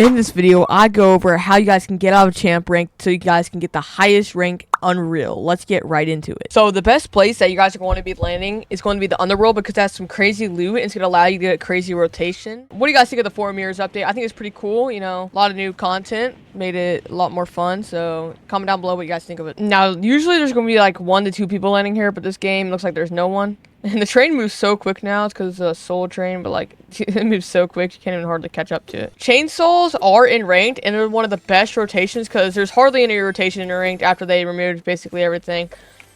In this video, I go over how you guys can get out of champ rank so you guys can get the highest rank Unreal. Let's get right into it. So the best place that you guys are going to be landing is going to be the Underworld because that's some crazy loot and it's going to allow you to get crazy rotation. What do you guys think of the 4 mirrors update? I think it's pretty cool. You know, a lot of new content, made it a lot more fun. So comment down below what you guys think of it. Now, usually there's going to be like 1 to 2 people landing here, but this game looks like there's no one. And the train moves so quick now. It's because it's a soul train, but like it moves so quick you can't even hardly catch up to it. Chainsaws are in ranked, and they're one of the best rotations because there's hardly any rotation in ranked after they removed basically everything.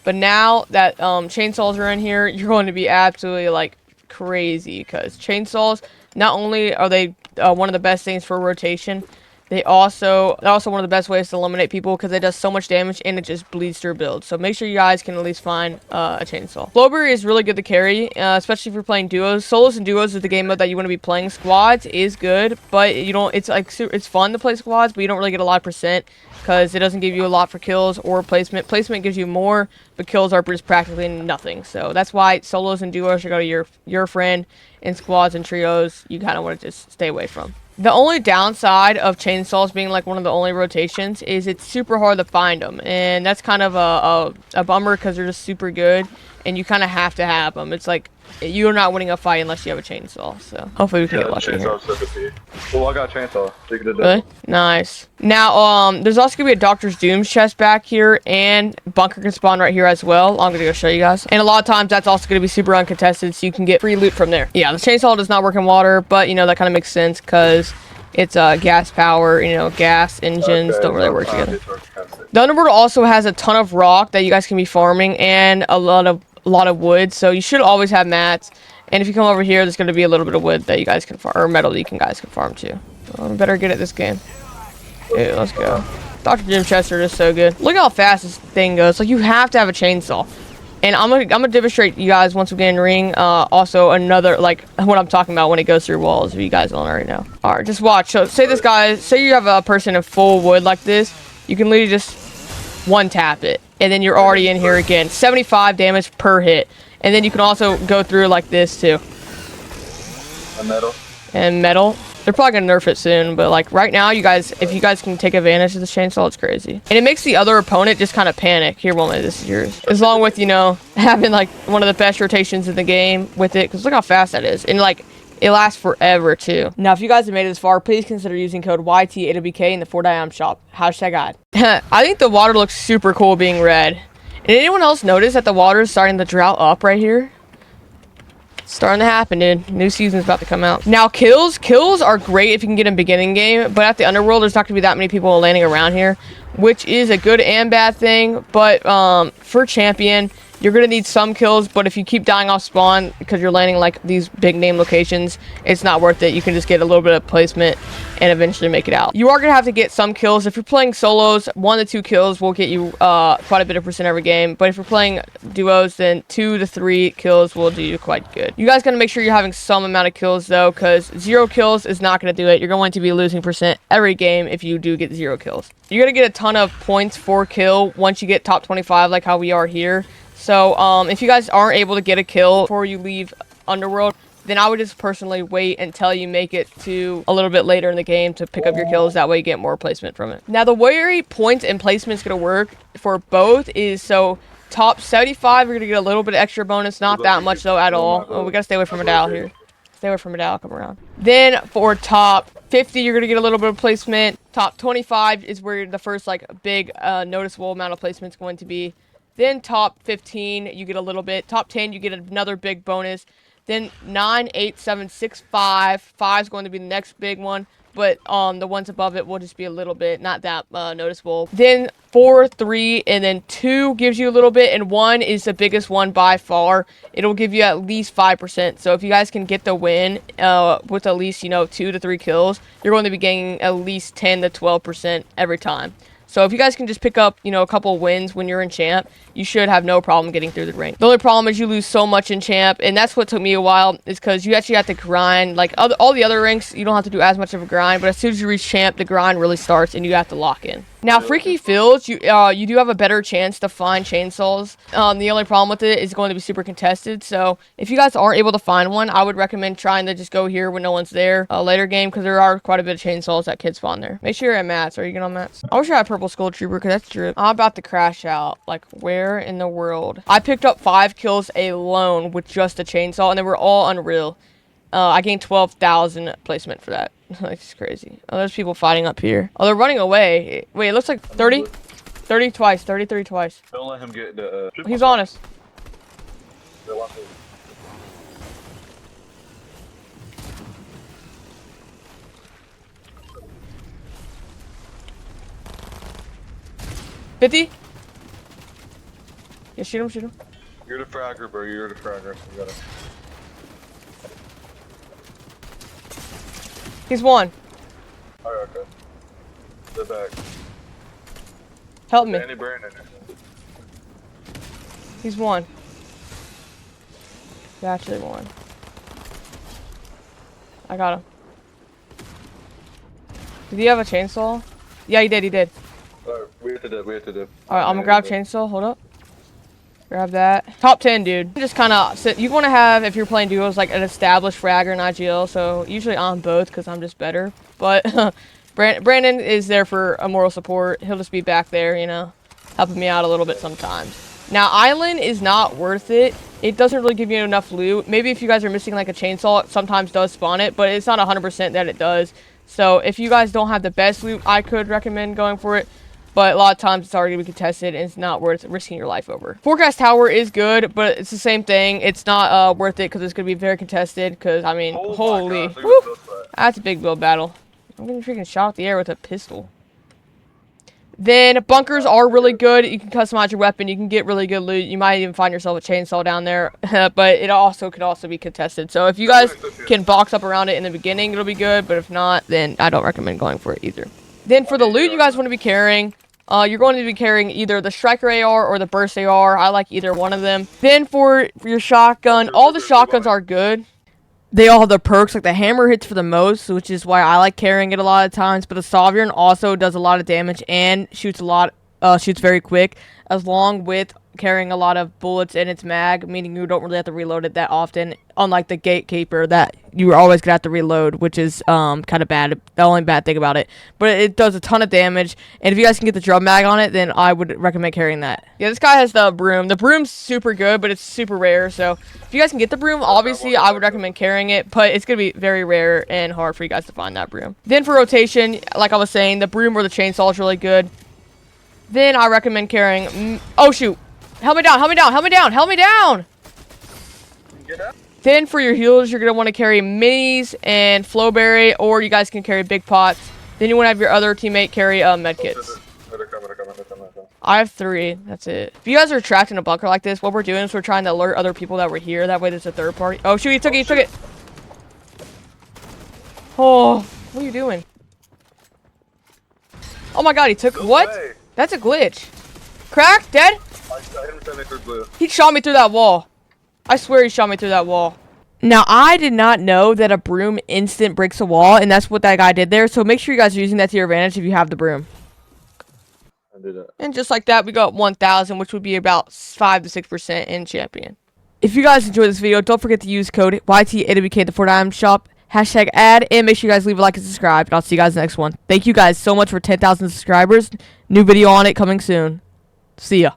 But now that chainsaws are in here, you're going to be absolutely like crazy because chainsaws, not only are they one of the best things for rotation, they're also one of the best ways to eliminate people because it does so much damage and it just bleeds through builds. So make sure you guys can at least find a chainsaw. Flowberry is really good to carry, especially if you're playing duos. Solos and duos is the game mode that you want to be playing. Squads is good, but you don't. It's like it's fun to play squads, but you don't really get a lot of percent because it doesn't give you a lot for kills or placement. Placement gives you more, but kills are just practically nothing. So that's why solos and duos should go to your friend, and squads and trios you kind of want to just stay away from. The only downside of chainsaws being like one of the only rotations is it's super hard to find them, and that's kind of a bummer because they're just super good and you kind of have to have them. It's like you're not winning a fight unless you have a chainsaw, so hopefully we can get lucky here. Well, I got a chainsaw. Really? Nice. Now, there's also gonna be a Doctor's Doom's chest back here, and bunker can spawn right here as well. I'm gonna go show you guys. And a lot of times that's also gonna be super uncontested, so you can get free loot from there. Yeah, the chainsaw does not work in water, but you know that kind of makes sense because it's gas power. You know, gas engines don't really work together. The Underworld also has a ton of rock that you guys can be farming and a lot of wood, so you should always have mats. And if you come over here, there's going to be a little bit of wood that you guys can farm, or metal that you guys can farm too. Well, I better get at this game. Yeah, let's go. Dr. Jim Chester is so good. Look how fast this thing goes. Like, you have to have a chainsaw. And I'm gonna demonstrate you guys once we get in ring. Also another, like what I'm talking about when it goes through walls, if you guys don't already know. All right, just watch. So say this guy, say you have a person in full wood like this, you can literally just one tap it, and then you're already in here again. 75 damage per hit. And then you can also go through like this too. And metal. They're probably gonna nerf it soon, but like right now, you guys, if you guys can take advantage of this chainsaw, it's crazy. And it makes the other opponent just kind of panic. Here, woman, this is yours. As long with, you know, having like one of the best rotations in the game with it, because look how fast that is. And like, it lasts forever too. Now, if you guys have made it this far, please consider using code YT8WK in the Fortnite shop. Hashtag guide. I think the water looks super cool being red. And anyone else notice that the water is starting to drought up right here? It's starting to happen, dude. New season's about to come out. Now, kills are great if you can get in beginning game, but at the Underworld, there's not gonna be that many people landing around here, which is a good and bad thing. But for champion, you're gonna need some kills, but if you keep dying off spawn because you're landing like these big name locations, it's not worth it. You can just get a little bit of placement and eventually make it out. You are gonna have to get some kills. If you're playing solos, 1 to 2 kills will get you quite a bit of percent every game. But if you're playing duos, then 2 to 3 kills will do you quite good. You guys gotta make sure you're having some amount of kills though, because 0 kills is not gonna do it. You're going to be losing percent every game if you do get 0 kills. You're gonna get a ton of points for kill once you get top 25, like how we are here. So, if you guys aren't able to get a kill before you leave Underworld, then I would just personally wait until you make it to a little bit later in the game to pick up your kills. That way you get more placement from it. Now, the way points and placement is going to work for both is, so top 75, you're going to get a little bit of extra bonus. Not that much, though, at all. Oh, we got to stay away from Medal here. Stay away from Medal. Come around. Then, for top 50, you're going to get a little bit of placement. Top 25 is where the first, like, big noticeable amount of placement is going to be. Then top 15, you get a little bit. Top 10, you get another big bonus. Then 9, 8, 7, 6, 5. 5 is going to be the next big one. But the ones above it will just be a little bit, not that noticeable. Then 4, 3, and then 2 gives you a little bit. And 1 is the biggest one by far. It'll give you at least 5%. So if you guys can get the win with at least, you know, 2 to 3 kills, you're going to be gaining at least 10 to 12% every time. So if you guys can just pick up, you know, a couple wins when you're in champ, you should have no problem getting through the rank. The only problem is you lose so much in champ, and that's what took me a while, is because you actually have to grind. Like all the other ranks, you don't have to do as much of a grind, but as soon as you reach champ, the grind really starts, and you have to lock in. Now, Freaky Fields, you do have a better chance to find chainsaws. The only problem with it is going to be super contested. So if you guys aren't able to find one, I would recommend trying to just go here when no one's there later game, because there are quite a bit of chainsaws that kids spawn there. Make sure you're at Matt's. Are you good on Matt's? I wish I had Purple Skull Trooper, because that's drip. I'm about to crash out. Like, where in the world? I picked up 5 kills alone with just a chainsaw, and they were all unreal. I gained 12,000 placement for that. That's crazy. Oh, there's people fighting up here. Oh, they're running away. Wait, it looks like 30? 30 twice. 33 twice. Don't let him get the... He's on us. $50? Yeah, shoot him, shoot him. You're the fragger, bro. You're the fragger. You gotta... He's one. Alright, okay. They're back. Help me. Danny Brandon. He's one. He's actually one. I got him. Did he have a chainsaw? Yeah, he did, he did. Alright, we have to do. Alright, I'm gonna grab chainsaw. Hold up. Grab that. Top 10, dude. Just kind of sit. You want to have, if you're playing duos, like an established fragger and IGL. So usually on both because I'm just better. But Brandon is there for a moral support. He'll just be back there, you know, helping me out a little bit sometimes. Now, Island is not worth it. It doesn't really give you enough loot. Maybe if you guys are missing like a chainsaw, it sometimes does spawn it, but it's not 100% that it does. So if you guys don't have the best loot, I could recommend going for it. But a lot of times it's already contested and it's not worth risking your life over. Forecast Tower is good, but it's the same thing. It's not worth it because it's going to be very contested. Because, I mean, holy. Woo, that's a big build battle. I'm getting freaking shot out the air with a pistol. Then bunkers are really good. You can customize your weapon. You can get really good loot. You might even find yourself a chainsaw down there. But it also could also be contested. So if you guys can box up around it in the beginning, it'll be good. But if not, then I don't recommend going for it either. Then for the loot you guys want to be carrying, you're going to be carrying either the Striker AR or the Burst AR. I like either one of them. Then for your shotgun, all the shotguns are good. They all have their perks, like the hammer hits for the most, which is why I like carrying it a lot of times. But the Sovereign also does a lot of damage and shoots shoots very quick, along with carrying a lot of bullets in its mag, meaning you don't really have to reload it that often, unlike the Gatekeeper that you're always gonna have to reload, which is kind of bad. The only bad thing about it, but it does a ton of damage, and if you guys can get the drum mag on it, then I would recommend carrying that. Yeah, this guy has the broom. The broom's super good, but it's super rare, so if you guys can get the broom, obviously I would recommend carrying it, but it's gonna be very rare and hard for you guys to find that broom. Then for rotation, like I was saying, the broom or the chainsaw is really good. Then I recommend carrying oh shoot, help me down, help me down, help me down, help me down. Then for your heals, you're going to want to carry minis and flowberry, or you guys can carry big pots. Then you want to have your other teammate carry medkits. I have 3. That's it. If you guys are trapped in a bunker like this, what we're doing is we're trying to alert other people that we're here. That way there's a third party. Oh shoot, he took it. Oh, what are you doing? Oh my god, he took what? That's a glitch. Crack, dead? He shot me through that wall. I swear he shot me through that wall. Now, I did not know that a broom instant breaks a wall, and that's what that guy did there. So make sure you guys are using that to your advantage if you have the broom. I did that. And just like that, we got 1,000, which would be about 5 to 6% in champion. If you guys enjoyed this video, don't forget to use code YTAWK, the Fortnite shop, #ad, and make sure you guys leave a like and subscribe. And I'll see you guys in the next one. Thank you guys so much for 10,000 subscribers. New video on it coming soon. See ya.